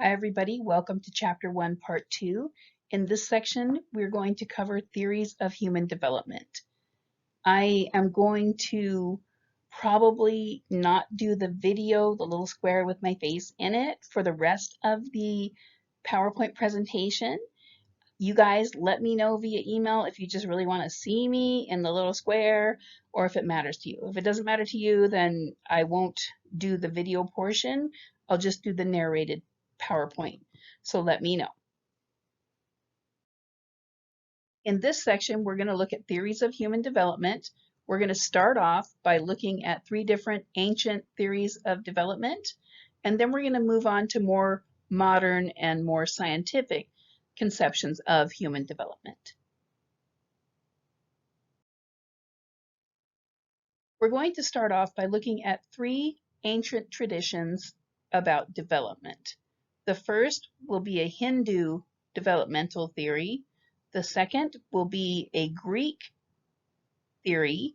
Hi everybody, welcome to Chapter 1, Part 2. In this section, we're going to cover theories of human development. I am going to probably not do the video, the little square with my face in it, for the rest of the PowerPoint presentation. You guys let me know via email if you just really want to see me in the little square or if it matters to you. If it doesn't matter to you, then I won't do the video portion. I'll just do the narrated PowerPoint. So let me know. In this section, we're going to look at theories of human development. We're going to start off by looking at 3 different ancient theories of development, and then we're going to move on to more modern and more scientific conceptions of human development. We're going to start off by looking at 3 ancient traditions about development. The first will be a Hindu developmental theory. The second will be a Greek theory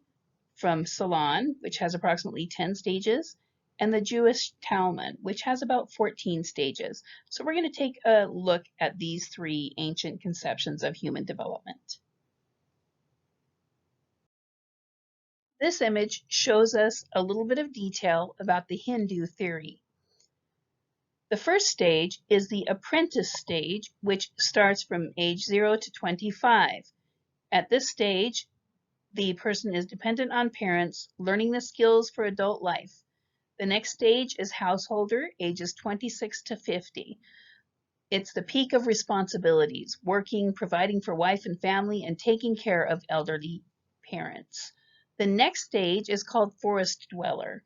from Solon, which has approximately 10 stages, and the Jewish Talmud, which has about 14 stages. So we're going to take a look at these 3 ancient conceptions of human development. This image shows us a little bit of detail about the Hindu theory. The first stage is the apprentice stage, which starts from age 0 to 25. At this stage, the person is dependent on parents, learning the skills for adult life. The next stage is householder, ages 26 to 50. It's the peak of responsibilities, working, providing for wife and family, and taking care of elderly parents. The next stage is called forest dweller,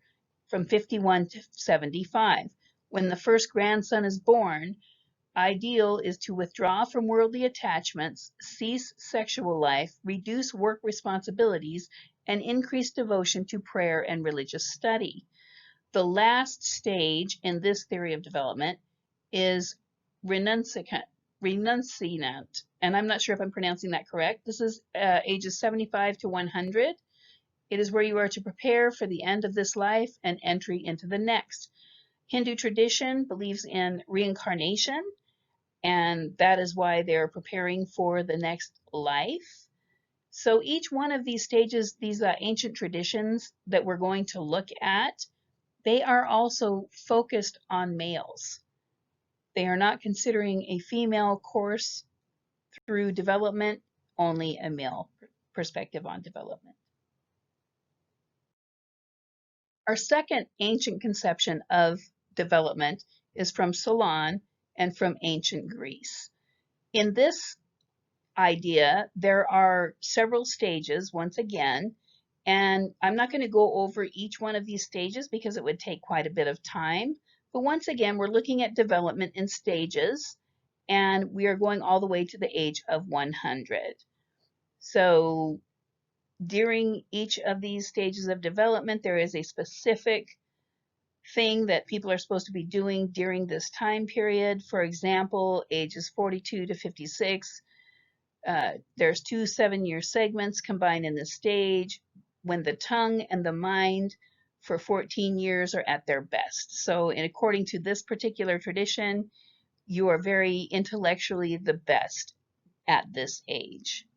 from 51 to 75. When the first grandson is born, ideal is to withdraw from worldly attachments, cease sexual life, reduce work responsibilities, and increase devotion to prayer and religious study. The last stage in this theory of development is renunciant, and I'm not sure if I'm pronouncing that correct. This is ages 75 to 100. It is where you are to prepare for the end of this life and entry into the next. Hindu tradition believes in reincarnation, and that is why they're preparing for the next life. So each one of these stages, these ancient traditions that we're going to look at, they are also focused on males. They are not considering a female course through development, only a male perspective on development. Our second ancient conception of development is from Solon and from ancient Greece. In this idea, there are several stages, once again, and I'm not going to go over each one of these stages because it would take quite a bit of time. But once again, we're looking at development in stages, and we are going all the way to the age of 100. So during each of these stages of development, there is a specific thing that people are supposed to be doing during this time period. For example, ages 42 to 56, there's 2 7-year segments combined in this stage when the tongue and the mind for 14 years are at their best. So according to this particular tradition, you are very intellectually the best at this age.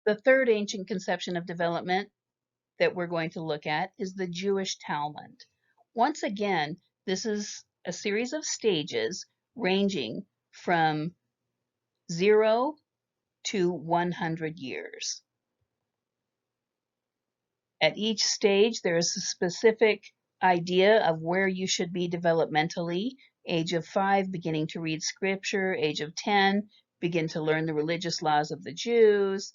The third ancient conception of development that we're going to look at is the Jewish Talmud. Once again, this is a series of stages ranging from 0 to 100 years. At each stage, there is a specific idea of where you should be developmentally. Age of 5, beginning to read scripture. Age of 10, begin to learn the religious laws of the Jews.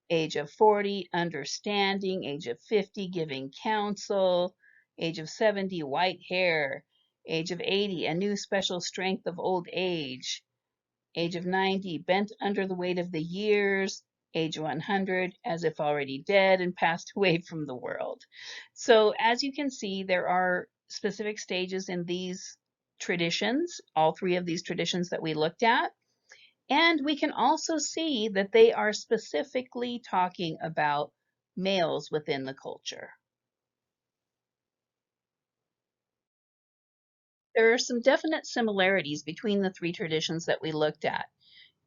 Age of 40, understanding. Age of 50, giving counsel. Age of 70, white hair. Age of 80, a new special strength of old age. Age of 90, bent under the weight of the years. Age 100, as if already dead and passed away from the world. So as you can see, there are specific stages in these traditions, all 3 of these traditions that we looked at. And we can also see that they are specifically talking about males within the culture. There are some definite similarities between the three traditions that we looked at.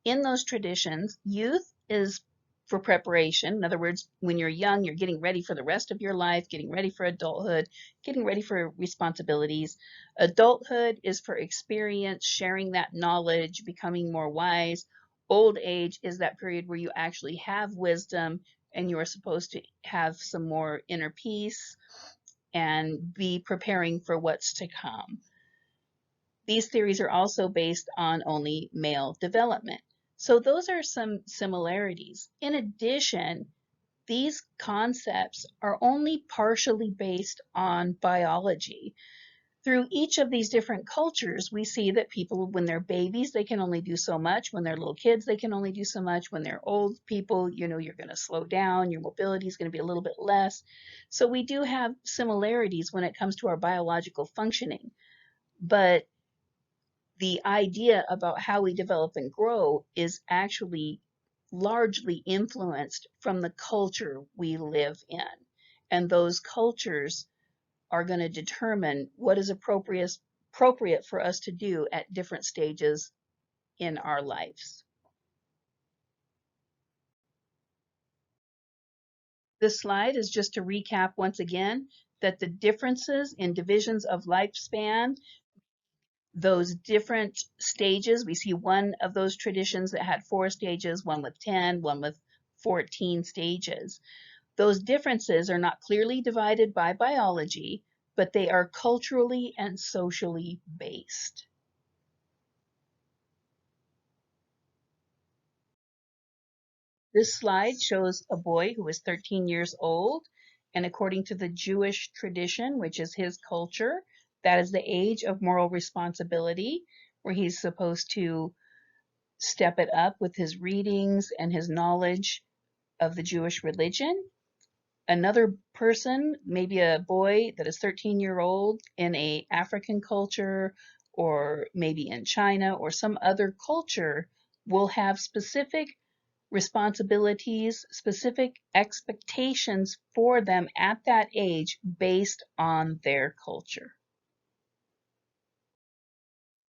In those traditions, youth is for preparation. In other words, when you're young, you're getting ready for the rest of your life, getting ready for adulthood, getting ready for responsibilities. Adulthood is for experience, sharing that knowledge, becoming more wise. Old age is that period where you actually have wisdom and you are supposed to have some more inner peace and be preparing for what's to come. These theories are also based on only male development. So those are some similarities. In addition, these concepts are only partially based on biology. Through each of these different cultures, we see that people, when they're babies, they can only do so much. When they're little kids, they can only do so much. When they're old people, you're going to slow down. Your mobility is going to be a little bit less. So we do have similarities when it comes to our biological functioning. But the idea about how we develop and grow is actually largely influenced from the culture we live in. And those cultures are going to determine what is appropriate for us to do at different stages in our lives. This slide is just to recap once again that the differences in divisions of lifespan, those different stages, we see one of those traditions that had 4 stages, one with 10, one with 14 stages. Those differences are not clearly divided by biology, but they are culturally and socially based. This slide shows a boy who is 13 years old, and according to the Jewish tradition, which is his culture, that is the age of moral responsibility, where he's supposed to step it up with his readings and his knowledge of the Jewish religion. Another person, maybe a boy that is 13-year-old in a African culture or maybe in China or some other culture, will have specific responsibilities, specific expectations for them at that age based on their culture.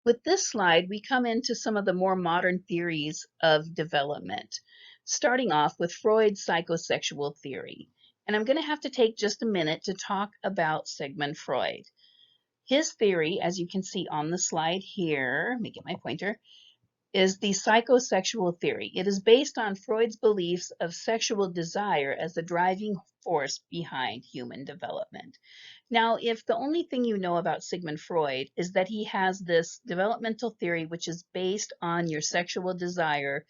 With this slide, we come into some of the more modern theories of development, starting off with Freud's psychosexual theory. And I'm going to have to take just a minute to talk about Sigmund Freud. His theory, as you can see on the slide here, let me get my pointer, is the psychosexual theory. It is based on Freud's beliefs of sexual desire as the driving force behind human development. Now, if the only thing you know about Sigmund Freud is that he has this developmental theory which is based on your sexual desire,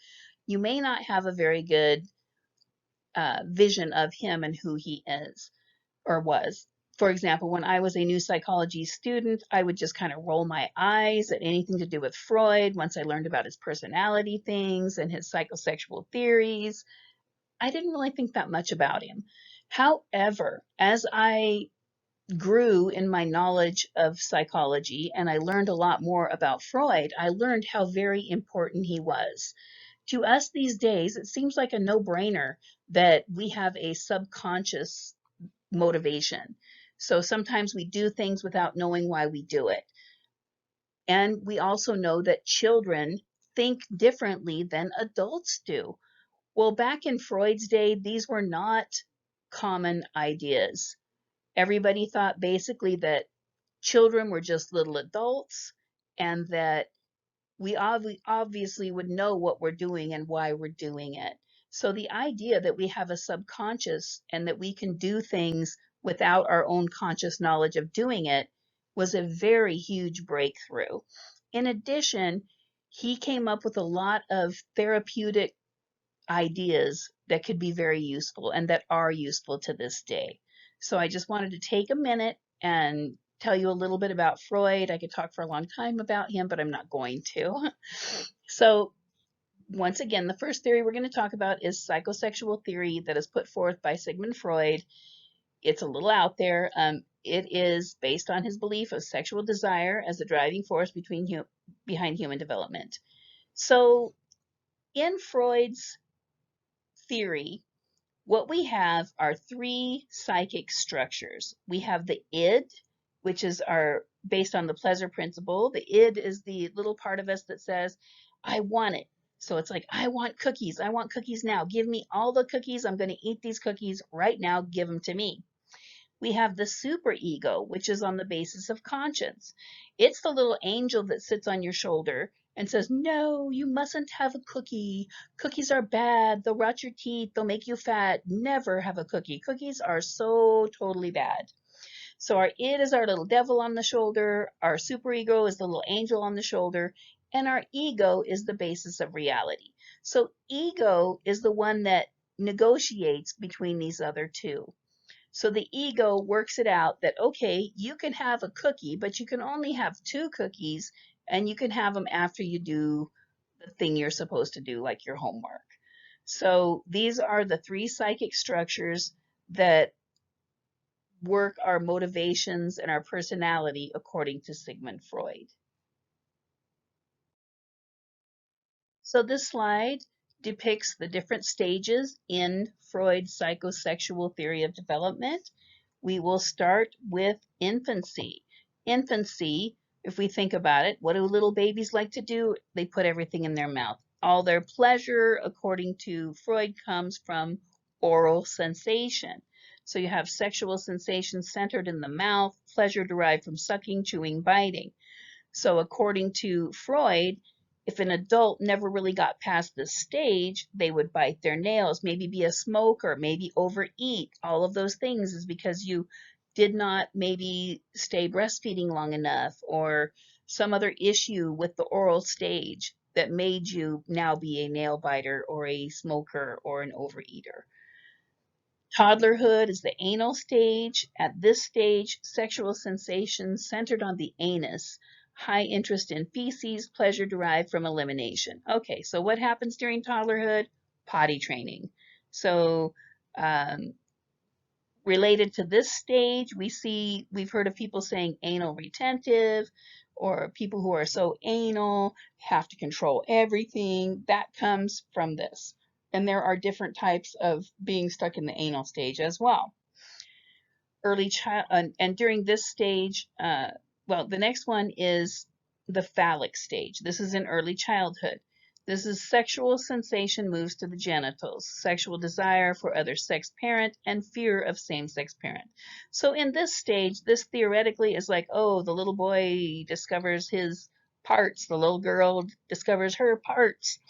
you may not have a very good vision of him and who he is or was. For example, when I was a new psychology student, I would just kind of roll my eyes at anything to do with Freud. Once I learned about his personality things and his psychosexual theories, I didn't really think that much about him. However, as I grew in my knowledge of psychology and I learned a lot more about Freud, I learned how very important he was. To us these days, it seems like a no-brainer that we have a subconscious motivation. So sometimes we do things without knowing why we do it. And we also know that children think differently than adults do. Well, back in Freud's day, these were not common ideas. Everybody thought basically that children were just little adults and that we obviously would know what we're doing and why we're doing it. So the idea that we have a subconscious and that we can do things without our own conscious knowledge of doing it was a very huge breakthrough. In addition, he came up with a lot of therapeutic ideas that could be very useful and that are useful to this day. So I just wanted to take a minute and tell you a little bit about Freud. I could talk for a long time about him, but I'm not going to. So once again, the first theory we're going to talk about is psychosexual theory that is put forth by Sigmund Freud. It's a little out there. It is based on his belief of sexual desire as the driving force behind human development. So in Freud's theory, what we have are 3 psychic structures. We have the id, which is based on the pleasure principle. The id is the little part of us that says, I want it. So it's like, I want cookies. I want cookies now. Give me all the cookies. I'm going to eat these cookies right now. Give them to me. We have the superego, which is on the basis of conscience. It's the little angel that sits on your shoulder and says, no, you mustn't have a cookie. Cookies are bad. They'll rot your teeth. They'll make you fat. Never have a cookie. Cookies are so totally bad. So our id is our little devil on the shoulder, our superego is the little angel on the shoulder, and our ego is the basis of reality. So ego is the one that negotiates between these other two. So the ego works it out that, okay, you can have a cookie, but you can only have 2 cookies, and you can have them after you do the thing you're supposed to do, like your homework. So these are the 3 psychic structures that work our motivations and our personality according to Sigmund Freud. So this slide depicts the different stages in Freud's psychosexual theory of development. We will start with infancy. Infancy, if we think about it, what do little babies like to do? They put everything in their mouth. All their pleasure, according to Freud, comes from oral sensation. So you have sexual sensation centered in the mouth, pleasure derived from sucking, chewing, biting. So according to Freud, if an adult never really got past this stage, they would bite their nails, maybe be a smoker, maybe overeat. All of those things is because you did not maybe stay breastfeeding long enough, or some other issue with the oral stage that made you now be a nail biter or a smoker or an overeater. Toddlerhood is the anal stage. At this stage, sexual sensations centered on the anus, high interest in feces, pleasure derived from elimination. Okay, so what happens during toddlerhood? Potty training. So related to this stage, we've heard of people saying anal retentive, or people who are so anal, have to control everything. That comes from this. And there are different types of being stuck in the anal stage as well. Early child, and during this stage, well, the next one is the phallic stage. This is in early childhood. This is sexual sensation moves to the genitals, sexual desire for other sex parent, and fear of same-sex parent. So in this stage, this theoretically is like, oh, the little boy discovers his parts, the little girl discovers her parts.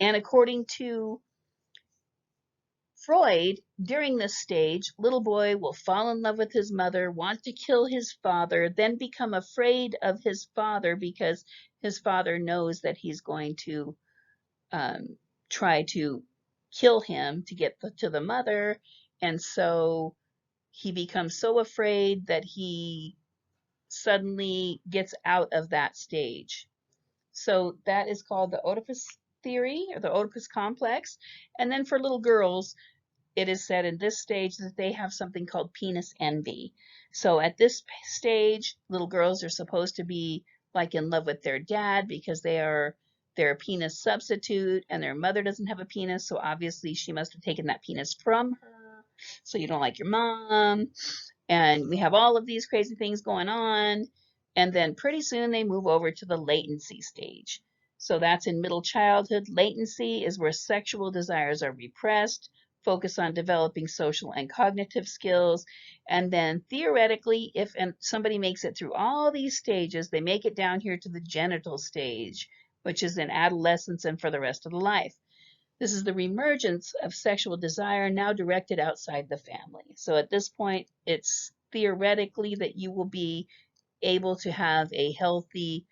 And according to Freud, during this stage, little boy will fall in love with his mother, want to kill his father, then become afraid of his father because his father knows that he's going to try to kill him to get to the mother. And so he becomes so afraid that he suddenly gets out of that stage. So that is called the Oedipus theory, or the Oedipus complex. And then for little girls, it is said in this stage that they have something called penis envy. So at this stage, little girls are supposed to be like in love with their dad because they are their penis substitute, and their mother doesn't have a penis, so obviously she must have taken that penis from her. So you don't like your mom. And we have all of these crazy things going on. And then pretty soon they move over to the latency stage. So that's in middle childhood. Latency is where sexual desires are repressed, focus on developing social and cognitive skills. And then theoretically, if somebody makes it through all these stages, they make it down here to the genital stage, which is in adolescence and for the rest of the life. This is the reemergence of sexual desire now directed outside the family. So at this point, it's theoretically that you will be able to have a healthy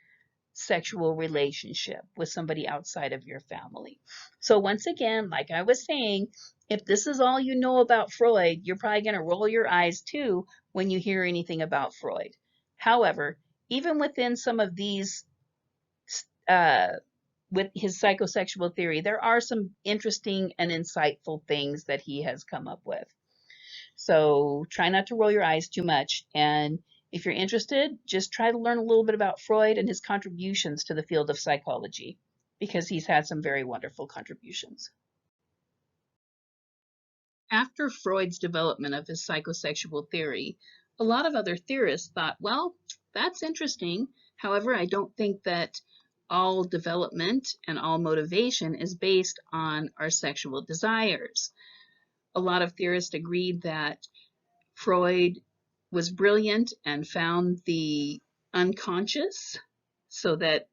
sexual relationship with somebody outside of your family. So once again, like I was saying, if this is all you know about Freud, you're probably going to roll your eyes too when you hear anything about Freud. However, even within some of these, with his psychosexual theory, there are some interesting and insightful things that he has come up with. So try not to roll your eyes too much. And if you're interested, just try to learn a little bit about Freud and his contributions to the field of psychology, because he's had some very wonderful contributions. After Freud's development of his psychosexual theory, a lot of other theorists thought, well, that's interesting. However, I don't think that all development and all motivation is based on our sexual desires. A lot of theorists agreed that Freud was brilliant and found the unconscious, so that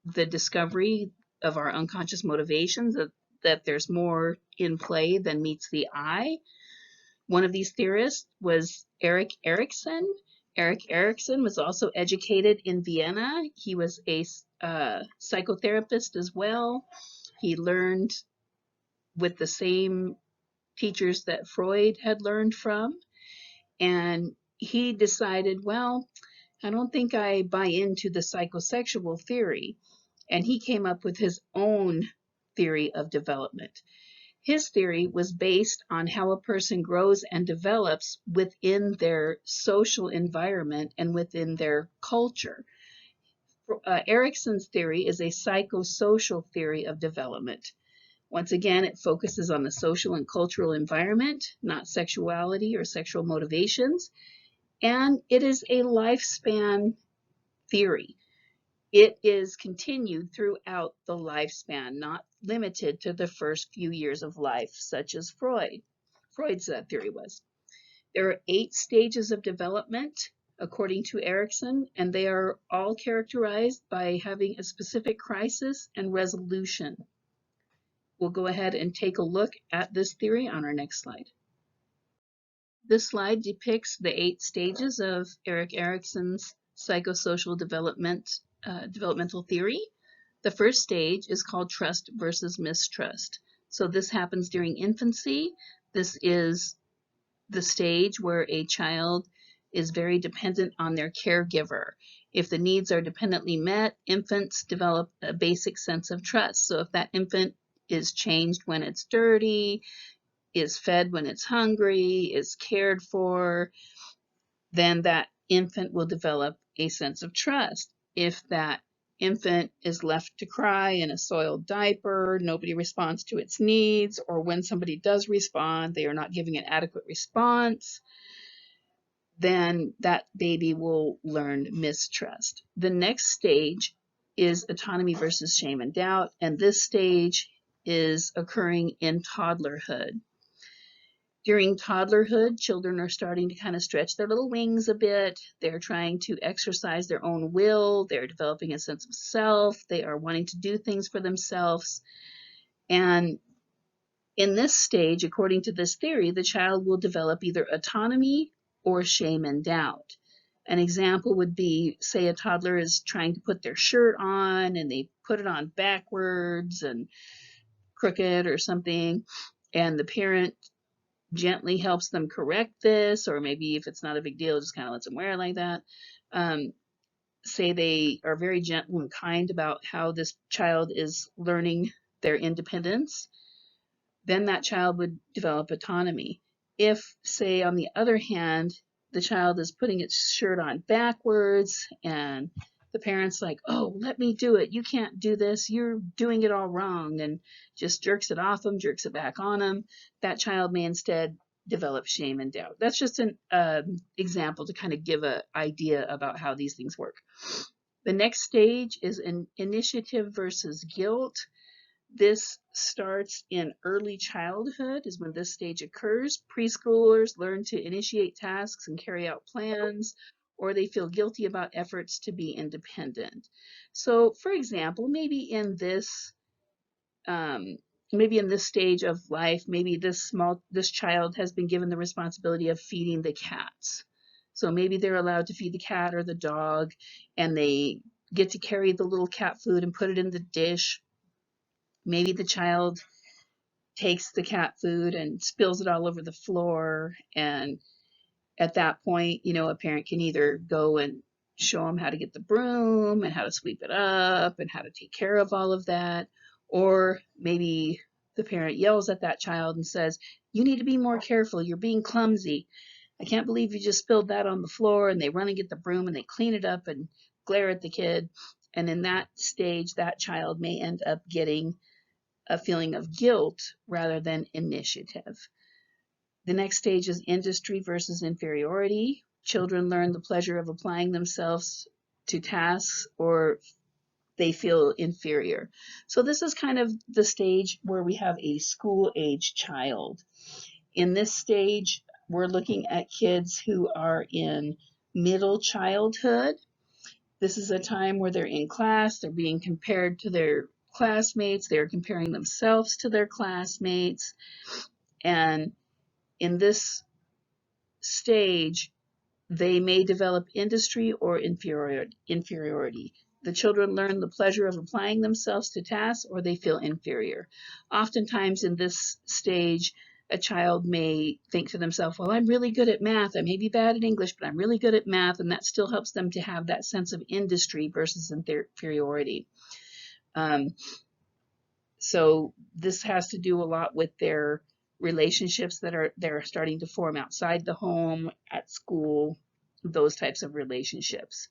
the discovery of our unconscious motivations, that there's more in play than meets the eye. One of these theorists was Erikson. Erikson was also educated in Vienna. He was a psychotherapist as well. He learned with the same teachers that Freud had learned from. And he decided, well, I don't think I buy into the psychosexual theory. And he came up with his own theory of development. His theory was based on how a person grows and develops within their social environment and within their culture. Erikson's theory is a psychosocial theory of development. Once again, it focuses on the social and cultural environment, not sexuality or sexual motivations, and it is a lifespan theory. It is continued throughout the lifespan, not limited to the first few years of life, such as Freud's theory was. There are 8 stages of development, according to Erikson, and they are all characterized by having a specific crisis and resolution. We'll go ahead and take a look at this theory on our next slide. This slide depicts the 8 stages of Erikson's psychosocial developmental theory. The first stage is called trust versus mistrust. So this happens during infancy. This is the stage where a child is very dependent on their caregiver. If the needs are dependently met, infants develop a basic sense of trust. So if that infant is changed when it's dirty, is fed when it's hungry, is cared for, then that infant will develop a sense of trust. If that infant is left to cry in a soiled diaper, nobody responds to its needs, or when somebody does respond, they are not giving an adequate response, then that baby will learn mistrust. The next stage is autonomy versus shame and doubt, and this stage is occurring in toddlerhood. During toddlerhood, children are starting to kind of stretch their little wings a bit. They're trying to exercise their own will. They're developing a sense of self. They are wanting to do things for themselves. And in this stage, according to this theory, the child will develop either autonomy or shame and doubt. An example would be, say a toddler is trying to put their shirt on and they put it on backwards and crooked or something, and the parent gently helps them correct this, or maybe if it's not a big deal, just kind of lets them wear it like that. Say they are very gentle and kind about how this child is learning their independence, then that child would develop autonomy. If, say, on the other hand, the child is putting its shirt on backwards and the parent's like, oh, let me do it. You can't do this. You're doing it all wrong, and just jerks it off them, jerks it back on them. That child may instead develop shame and doubt. That's just an example to kind of give an idea about how these things work. The next stage is an initiative versus guilt. This starts in early childhood, is when this stage occurs. Preschoolers learn to initiate tasks and carry out plans, or they feel guilty about efforts to be independent. So, for example, maybe in this stage of life, maybe this child has been given the responsibility of feeding the cats. So maybe they're allowed to feed the cat or the dog, and they get to carry the little cat food and put it in the dish. Maybe the child takes the cat food and spills it all over the floor, and at that point, a parent can either go and show them how to get the broom and how to sweep it up and how to take care of all of that, or maybe the parent yells at that child and says, you need to be more careful, you're being clumsy. I can't believe you just spilled that on the floor. And they run and get the broom and they clean it up and glare at the kid. And in that stage, that child may end up getting a feeling of guilt rather than initiative. The next stage is industry versus inferiority. children learn the pleasure of applying themselves to tasks, or they feel inferior. So this is kind of the stage where we have a school-age child. In this stage, we're looking at kids who are in middle childhood. This is a time where they're in class, they're being compared to their classmates, they're comparing themselves to their classmates, and in this stage, they may develop industry or inferiority. The children learn the pleasure of applying themselves to tasks, or they feel inferior. Oftentimes in this stage, a child may think to themselves, well, I'm really good at math. I may be bad at English, but I'm really good at math, and that still helps them to have that sense of industry versus inferiority. So this has to do a lot with their relationships that they're starting to form outside the home, at school, those types of relationships.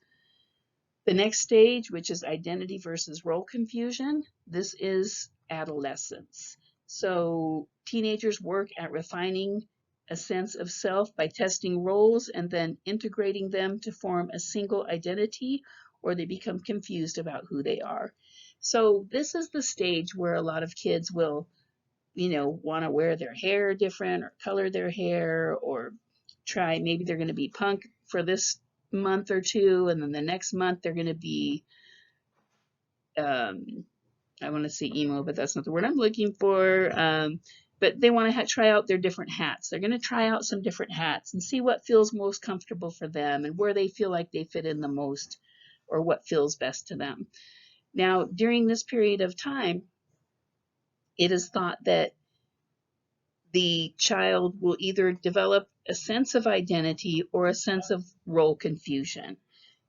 The next stage, which is identity versus role confusion, this is adolescence. So teenagers work at refining a sense of self by testing roles and then integrating them to form a single identity, or they become confused about who they are. So this is the stage where a lot of kids will, want to wear their hair different or color their hair, or try, maybe they're going to be punk for this month or two, and then the next month they're going to be, I want to say emo, but that's not the word I'm looking for. But they want to try out their different hats. They're going to try out some different hats and see what feels most comfortable for them and where they feel like they fit in the most, or what feels best to them. Now, during this period of time, it is thought that the child will either develop a sense of identity or a sense of role confusion,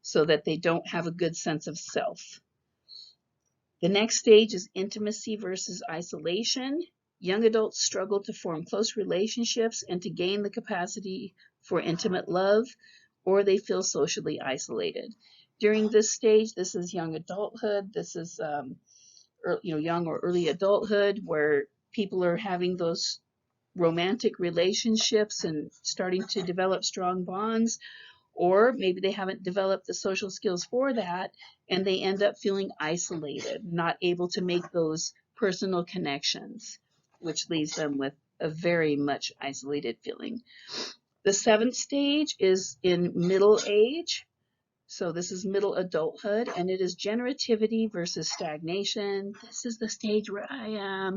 so that they don't have a good sense of self. The next stage is intimacy versus isolation. Young adults struggle to form close relationships and to gain the capacity for intimate love, or they feel socially isolated. During this stage, this is young adulthood. This is young or early adulthood, where people are having those romantic relationships and starting to develop strong bonds, or maybe they haven't developed the social skills for that, and they end up feeling isolated, not able to make those personal connections, which leaves them with a very much isolated feeling. The seventh stage is in middle age. So this is middle adulthood, and it is generativity versus stagnation. This is the stage where I am.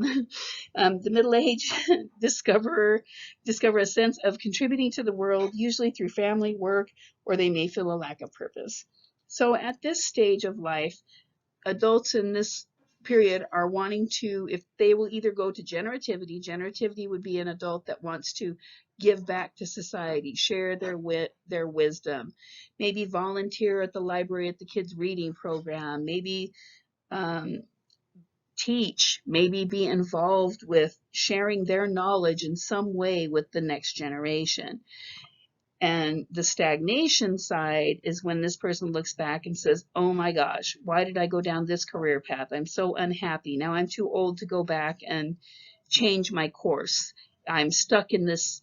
The middle age discover a sense of contributing to the world, usually through family, work, or they may feel a lack of purpose. So at this stage of life, adults in this period are wanting to, if they will either go to generativity would be an adult that wants to give back to society, share their wisdom, maybe volunteer at the library at the kids reading program, maybe teach, maybe be involved with sharing their knowledge in some way with the next generation. And the stagnation side is when this person looks back and says, oh my gosh, why did I go down this career path? I'm so unhappy. Now I'm too old to go back and change my course. I'm stuck in this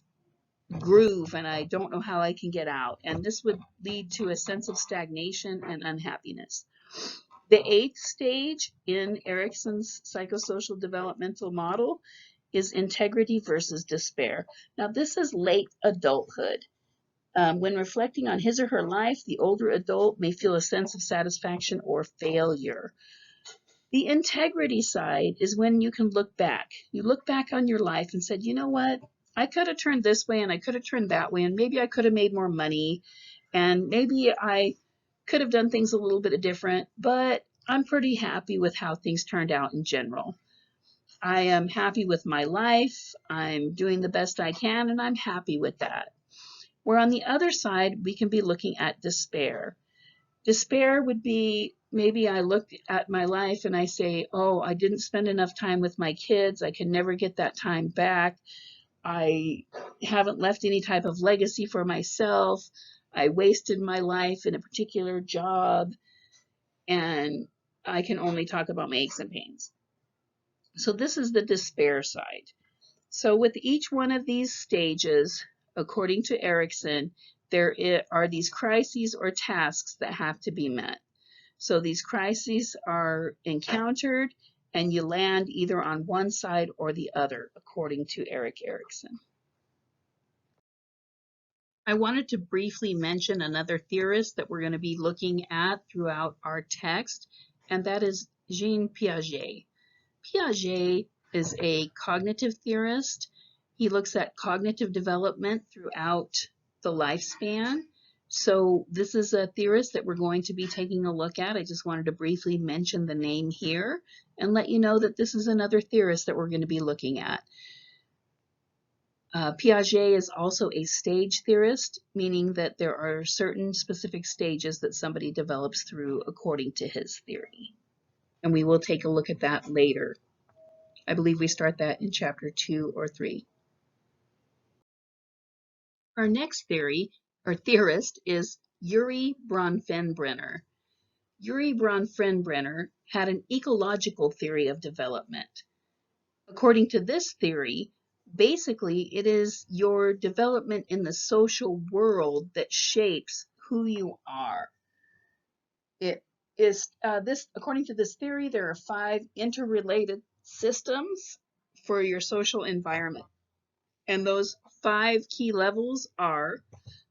groove and I don't know how I can get out. And this would lead to a sense of stagnation and unhappiness. The eighth stage in Erikson's psychosocial developmental model is integrity versus despair. Now this is late adulthood. When reflecting on his or her life, the older adult may feel a sense of satisfaction or failure. The integrity side is when you can look back. You look back on your life and said, you know what? I could have turned this way and I could have turned that way, and maybe I could have made more money, and maybe I could have done things a little bit different, but I'm pretty happy with how things turned out in general. I am happy with my life. I'm doing the best I can, and I'm happy with that. Where on the other side, we can be looking at despair. Despair would be, maybe I look at my life and I say, oh, I didn't spend enough time with my kids. I can never get that time back. I haven't left any type of legacy for myself. I wasted my life in a particular job, and I can only talk about my aches and pains. So this is the despair side. So with each one of these stages, according to Erikson, are these crises or tasks that have to be met. So these crises are encountered and you land either on one side or the other, according to Erikson. I wanted to briefly mention another theorist that we're going to be looking at throughout our text, and that is Jean Piaget. Piaget is a cognitive theorist. He looks at cognitive development throughout the lifespan. So this is a theorist that we're going to be taking a look at. I just wanted to briefly mention the name here and let you know that this is another theorist that we're going to be looking at. Piaget is also a stage theorist, meaning that there are certain specific stages that somebody develops through according to his theory. And we will take a look at that later. I believe we start that in chapter 2 or 3. Our next theory, or theorist, is Erich Bronfenbrenner. Erich Bronfenbrenner had an ecological theory of development. According to this theory, basically it is your development in the social world that shapes who you are. It is according to this theory, there are 5 interrelated systems for your social environment. And those 5 key levels are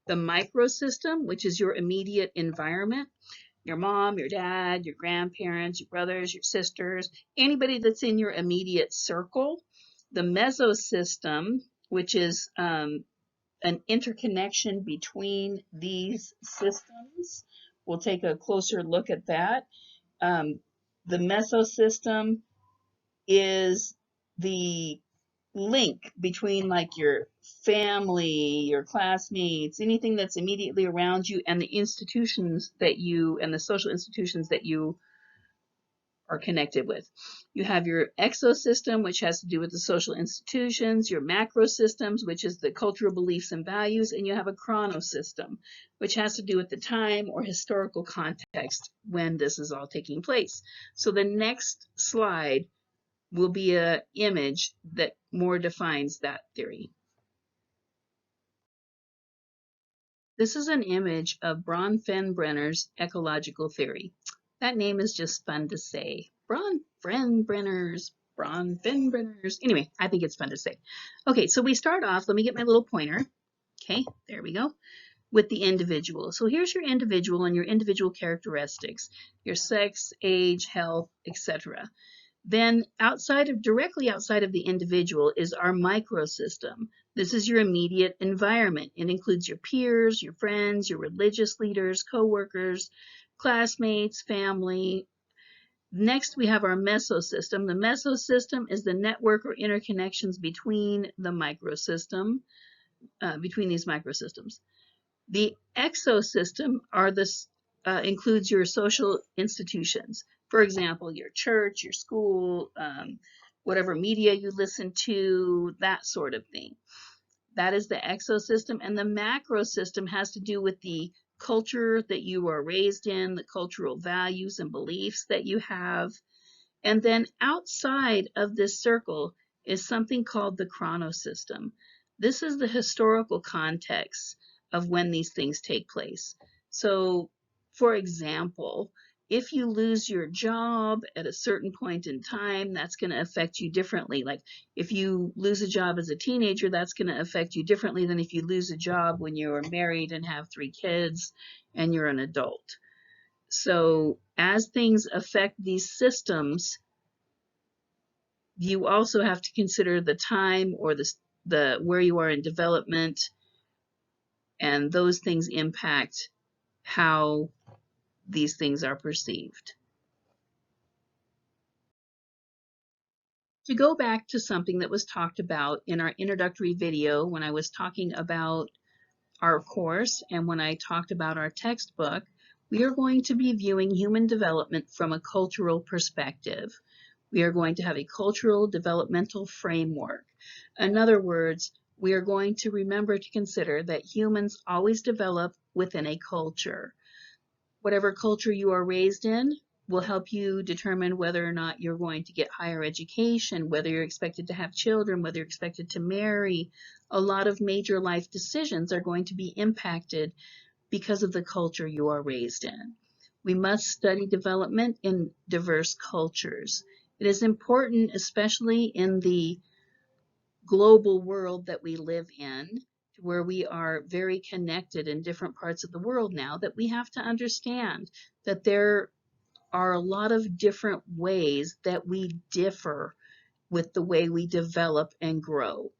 the microsystem, which is your immediate environment, your mom, your dad, your grandparents, your brothers, your sisters, anybody that's in your immediate circle. The mesosystem, which is an interconnection between these systems. We'll take a closer look at that. The mesosystem is the link between like your family, your classmates, anything that's immediately around you, and the institutions that you, and the social institutions that you are connected with. You have your exosystem, which has to do with the social institutions, your macrosystems, which is the cultural beliefs and values, and you have a chronosystem, which has to do with the time or historical context when this is all taking place. So the next slide will be an image that more defines that theory. This is an image of Bronfenbrenner's ecological theory. That name is just fun to say. Bronfenbrenners. Anyway, I think it's fun to say. Okay, so we start off, let me get my little pointer. Okay, there we go. With the individual. So here's your individual and your individual characteristics, your sex, age, health, etc. Then directly outside of the individual is our microsystem. This is your immediate environment. It includes your peers, your friends, your religious leaders, co-workers, classmates, family. Next, we have our mesosystem. The mesosystem is the network or interconnections between the microsystem, between these microsystems. The exosystem includes your social institutions. For example, your church, your school, whatever media you listen to, that sort of thing. That is the exosystem. And the macrosystem has to do with the culture that you are raised in, the cultural values and beliefs that you have. And then outside of this circle is something called the chronosystem. This is the historical context of when these things take place. So, for example, if you lose your job at a certain point in time, that's going to affect you differently. Like if you lose a job as a teenager, that's going to affect you differently than if you lose a job when you're married and have 3 kids and you're an adult. So as things affect these systems, you also have to consider the time or the where you are in development, and those things impact how these things are perceived. To go back to something that was talked about in our introductory video when I was talking about our course and when I talked about our textbook, we are going to be viewing human development from a cultural perspective. We are going to have a cultural developmental framework. In other words, we are going to remember to consider that humans always develop within a culture. Whatever culture you are raised in, will help you determine whether or not you're going to get higher education, whether you're expected to have children, whether you're expected to marry. A lot of major life decisions are going to be impacted because of the culture you are raised in. We must study development in diverse cultures. It is important, especially in the global world that we live in, where we are very connected in different parts of the world now, that we have to understand that there are a lot of different ways that we differ with the way we develop and grow.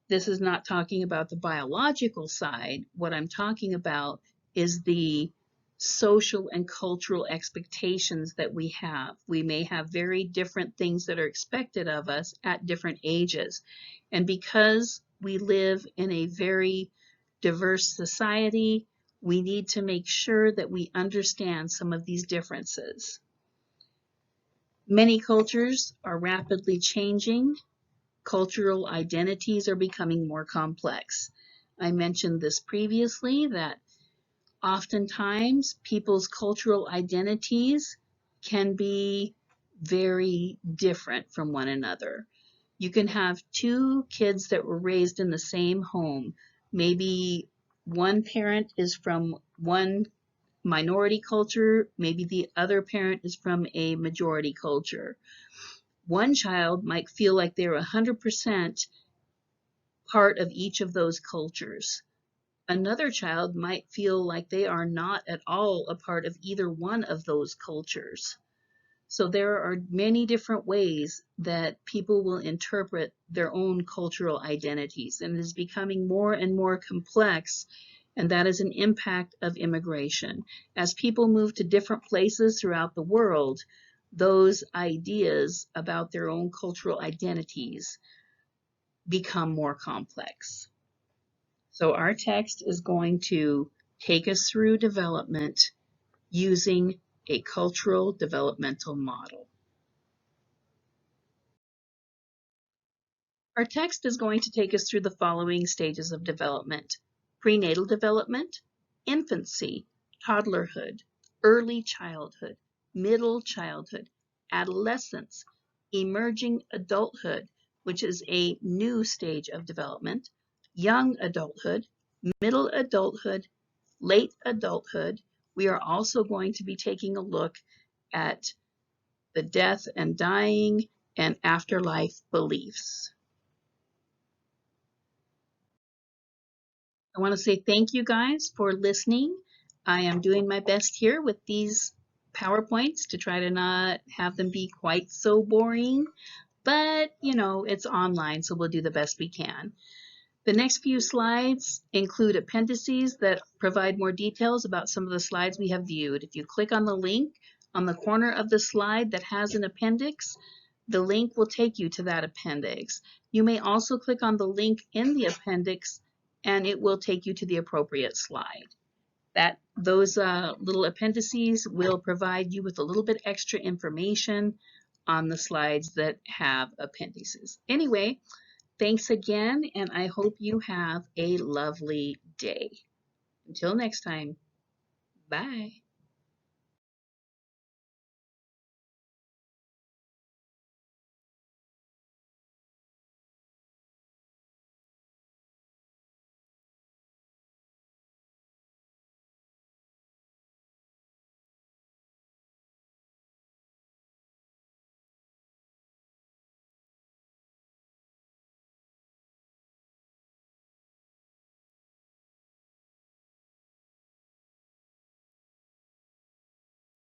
This is not talking about the biological side. What I'm talking about is the social and cultural expectations that we have. We may have very different things that are expected of us at different ages. And because we live in a very diverse society, we need to make sure that we understand some of these differences. Many cultures are rapidly changing. Cultural identities are becoming more complex. I mentioned this previously, that oftentimes people's cultural identities can be very different from one another. You can have two kids that were raised in the same home. Maybe one parent is from one minority culture, maybe the other parent is from a majority culture. One child might feel like they're 100% part of each of those cultures. Another child might feel like they are not at all a part of either one of those cultures. So there are many different ways that people will interpret their own cultural identities, and it is becoming more and more complex, and that is an impact of immigration. As people move to different places throughout the world, those ideas about their own cultural identities become more complex. So our text is going to take us through development using a cultural developmental model. Our text is going to take us through the following stages of development: prenatal development, infancy, toddlerhood, early childhood, middle childhood, adolescence, emerging adulthood, which is a new stage of development, young adulthood, middle adulthood, late adulthood. We are also going to be taking a look at the death and dying and afterlife beliefs. I want to say thank you guys for listening. I am doing my best here with these PowerPoints to try to not have them be quite so boring, but you know, it's online, so we'll do the best we can. The next few slides include appendices that provide more details about some of the slides we have viewed. If you click on the link on the corner of the slide that has an appendix, the link will take you to that appendix. You may also click on the link in the appendix and it will take you to the appropriate slide. Those little appendices will provide you with a little bit extra information on the slides that have appendices. Anyway, thanks again, and I hope you have a lovely day. Until next time, bye.